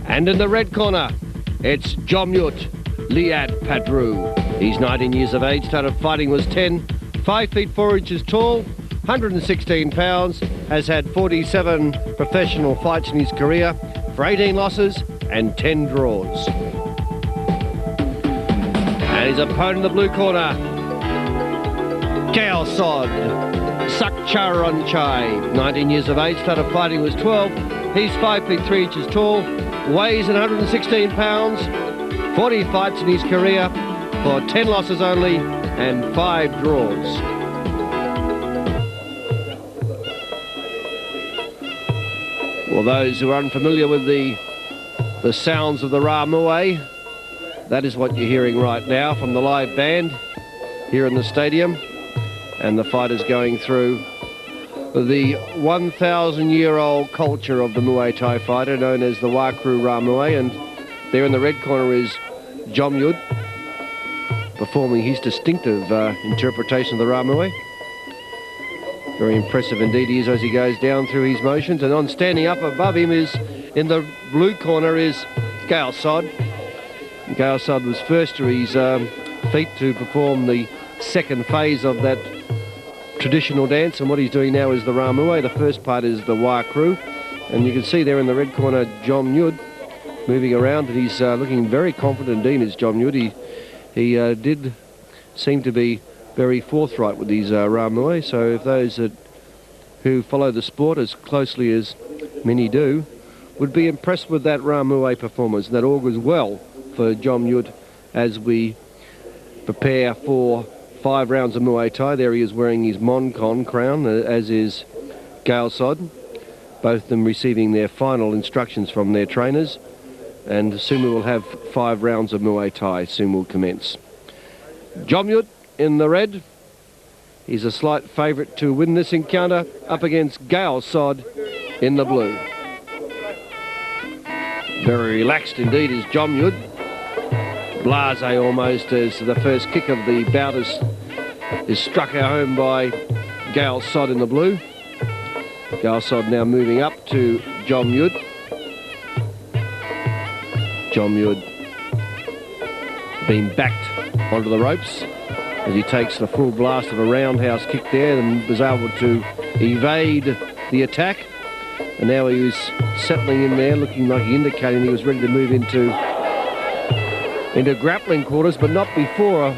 And in the red corner, it's Jomyuth, Leadpadrew. He's 19 years of age, started fighting was 10, 5 feet 4 inches tall, 116 pounds, has had 47 professional fights in his career for 18 losses and 10 draws. And his opponent in the blue corner, Koewsod, Sakcharoenchai, 19 years of age, started fighting was 12, he's 5 feet 3 inches tall, weighs 116 pounds, 40 fights in his career for 10 losses only and 5 draws. Well, those who are unfamiliar with the sounds of the Ramue, that is what you're hearing right now from the live band here in the stadium. And the fight is going through the 1,000-year-old culture of the Muay Thai fighter known as the Wakru Ramue. And there in the red corner is Jomyuth performing his distinctive interpretation of the Ramue. Very impressive indeed he is as he goes down through his motions. And on standing up above him is, in the blue corner, is Koewsod. Koewsod was first to his feet to perform the second phase of that traditional dance, and what he's doing now is the Ramue. The first part is the Wakru, and you can see there in the red corner Jomyuth moving around, and he's looking very confident indeed as Jomyuth. He did seem to be very forthright with these Ramue, so if those who follow the sport as closely as many do would be impressed with that Ramue performance, and that augurs well for Jomyuth as we prepare for 5 rounds of Muay Thai. There he is wearing his Moncon crown, as is Koewsod, both of them receiving their final instructions from their trainers, and soon we will have 5 rounds of Muay Thai, soon will commence. Jomyuth in the red, he's a slight favourite to win this encounter, up against Koewsod in the blue. Very relaxed indeed is Jomyuth, blasé almost as the first kick of the bout is struck home by Koewsod in the blue. Koewsod now moving up to Jomyuth. Jomyuth being backed onto the ropes as he takes the full blast of a roundhouse kick there and was able to evade the attack. And now he was settling in there, looking like he indicated he was ready to move into grappling quarters, but not before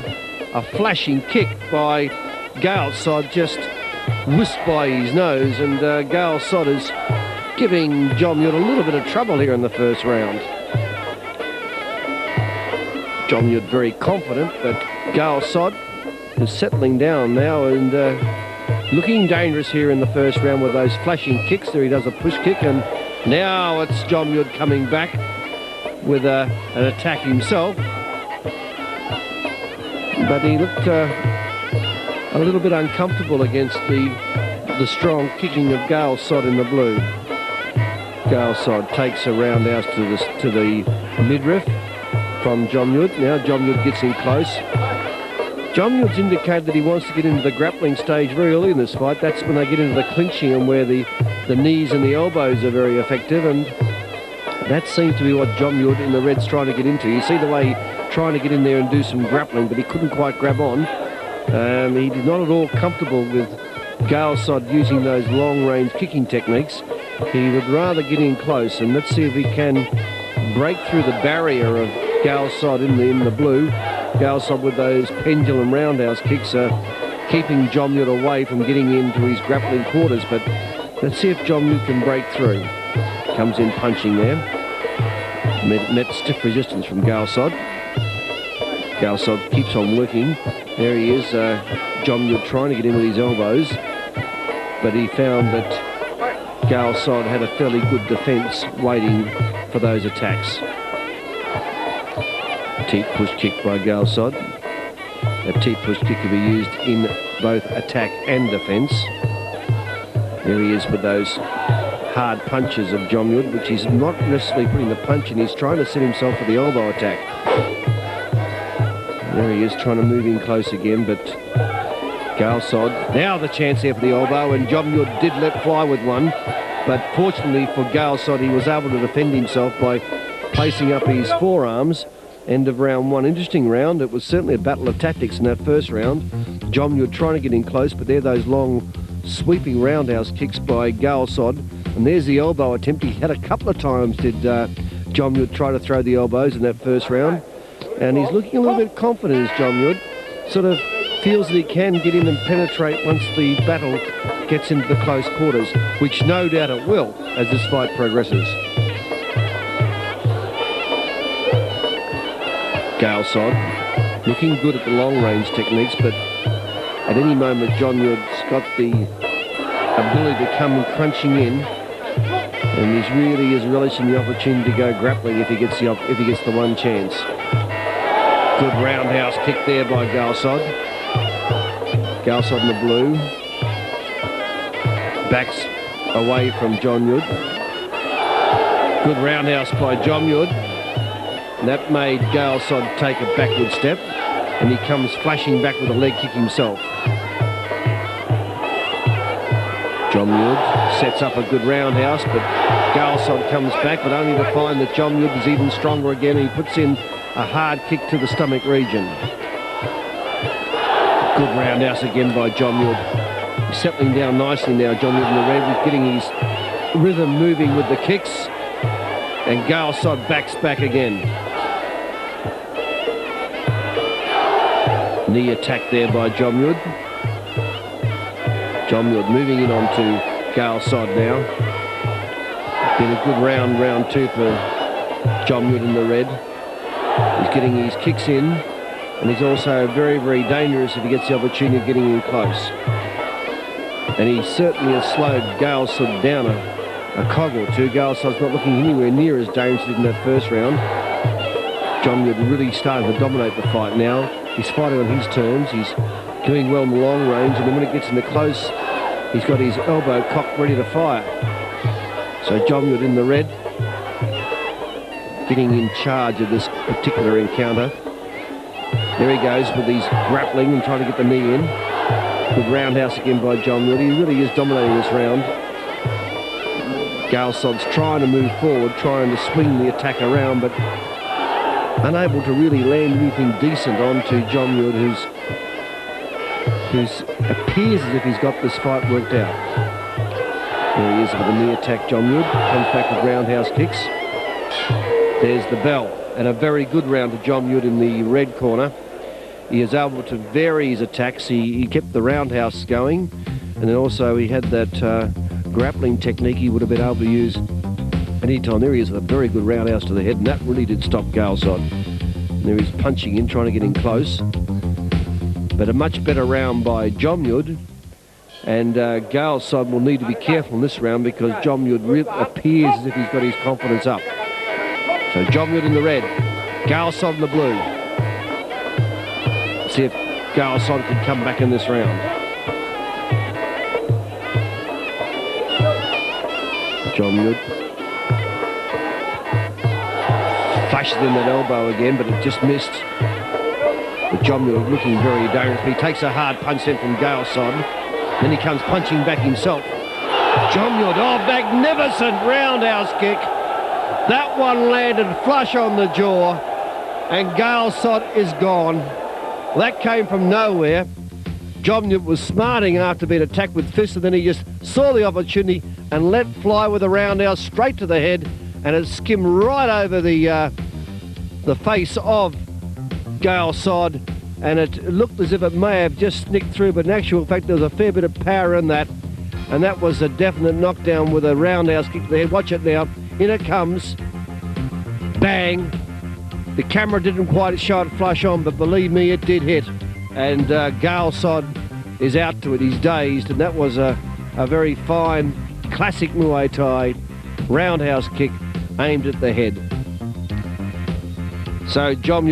a flashing kick by Koewsod just whisked by his nose, and Koewsod is giving Jomyuth a little bit of trouble here in the first round. Jomyuth very confident that Koewsod is settling down now and looking dangerous here in the first round with those flashing kicks. There he does a push kick, and now it's Jomyuth coming back with an attack himself. But he looked a little bit uncomfortable against the strong kicking of Koewsod in the blue. Koewsod takes a roundhouse to the midriff from Jomyuth. Now Jomyuth gets in close. Jomyuth's indicated that he wants to get into the grappling stage very early in this fight. That's when they get into the clinching and where the knees and the elbows are very effective, and that seems to be what Jomyuth in the red's trying to get into. You see the way he's trying to get in there and do some grappling, but he couldn't quite grab on. He's not at all comfortable with Koewsod using those long-range kicking techniques. He would rather get in close, and let's see if he can break through the barrier of Koewsod in the blue. Koewsod with those pendulum roundhouse kicks are keeping Jomyuth away from getting into his grappling quarters, but let's see if Jomyuth can break through. Comes in punching there. Met stiff resistance from Koewsod. Koewsod keeps on working. There he is, Jomyuth trying to get in with his elbows, but he found that Koewsod had a fairly good defence waiting for those attacks. Teep push kick by Koewsod. A teep push kick can be used in both attack and defence. There he is with those hard punches of Jomyuth, which he's not necessarily putting the punch in, he's trying to set himself for the elbow attack. There he is trying to move in close again, but Koewsod, now the chance there for the elbow, and Jomyuth did let fly with one, but fortunately for Koewsod he was able to defend himself by placing up his forearms. End of round one. Interesting round. It was certainly a battle of tactics in that first round. Jomyuth trying to get in close, but there those long sweeping roundhouse kicks by Koewsod. And there's the elbow attempt. He had a couple of times, did Jomyuth try to throw the elbows in that first round. And he's looking a little bit confident as Jomyuth sort of feels that he can get in and penetrate once the battle gets into the close quarters, which no doubt it will as this fight progresses. Koewsod looking good at the long range techniques, but at any moment Jomyuth's got the ability to come crunching in, and he really is relishing the opportunity to go grappling if he gets the one chance. Good roundhouse kick there by Koewsod. Koewsod in the blue. Backs away from Jomyuth. Good roundhouse by Jomyuth. And that made Koewsod take a backward step, and he comes flashing back with a leg kick himself. Jomyuth sets up a good roundhouse, but Koewsod comes back, but only to find that Jomyuth is even stronger again, and he puts in a hard kick to the stomach region. Good roundhouse again by Jomyuth. He's settling down nicely now, Jomyuth in the red, with getting his rhythm moving with the kicks, and Koewsod backs back again. Knee attack there by Jomyuth. Jomyuth moving in onto Koewsod now. Been a good round two for Jomyuth in the red. He's getting his kicks in, and he's also very, very dangerous if he gets the opportunity of getting in close. And he certainly has slowed Koewsod down a cog or two. Koewsod's not looking anywhere near as dangerous as he did in that first round. Jomyuth really starting to dominate the fight now. He's fighting on his terms. He's doing well in the long range, and then when it gets into close, he's got his elbow cocked ready to fire. So Jomyuth in the red, getting in charge of this particular encounter. There he goes with his grappling and trying to get the knee in. Good roundhouse again by Jomyuth. He really is dominating this round. Koewsod's trying to move forward, trying to swing the attack around, but unable to really land anything decent onto Jomyuth, who appears as if he's got this fight worked out. There he is with a knee attack. Jomyuth comes back with roundhouse kicks. There's the bell, and a very good round to Jomyuth in the red corner. He is able to vary his attacks. He kept the roundhouse going, and then also he had that grappling technique he would have been able to use anytime. There he is with a very good roundhouse to the head, and that really did stop Koewsod. And there he's punching in, trying to get in close. But a much better round by Jomyuth, and Koewsod will need to be careful in this round because Jomyuth appears as if he's got his confidence up. So Jomyuth in the red, Koewsod in the blue. Let's see if Koewsod can come back in this round. Jomyuth flashes in that elbow again, but it just missed. But Jomyuth looking very dangerous. He takes a hard punch then from Koewsod. Then he comes punching back himself. Jomyuth, oh, magnificent roundhouse kick. That one landed flush on the jaw, and Koewsod is gone. That came from nowhere. Jomyuth was smarting after being attacked with fists, and then he just saw the opportunity and let fly with a roundhouse straight to the head, and it skimmed right over the face of Koewsod, and it looked as if it may have just snicked through, but in actual fact there was a fair bit of power in that, and that was a definite knockdown with a roundhouse kick to the head. Watch it now. In it comes. Bang. The camera didn't quite show it flush on, but believe me, it did hit. And Koewsod is out to it. He's dazed, and that was a very fine, classic Muay Thai roundhouse kick aimed at the head. So Jomyuth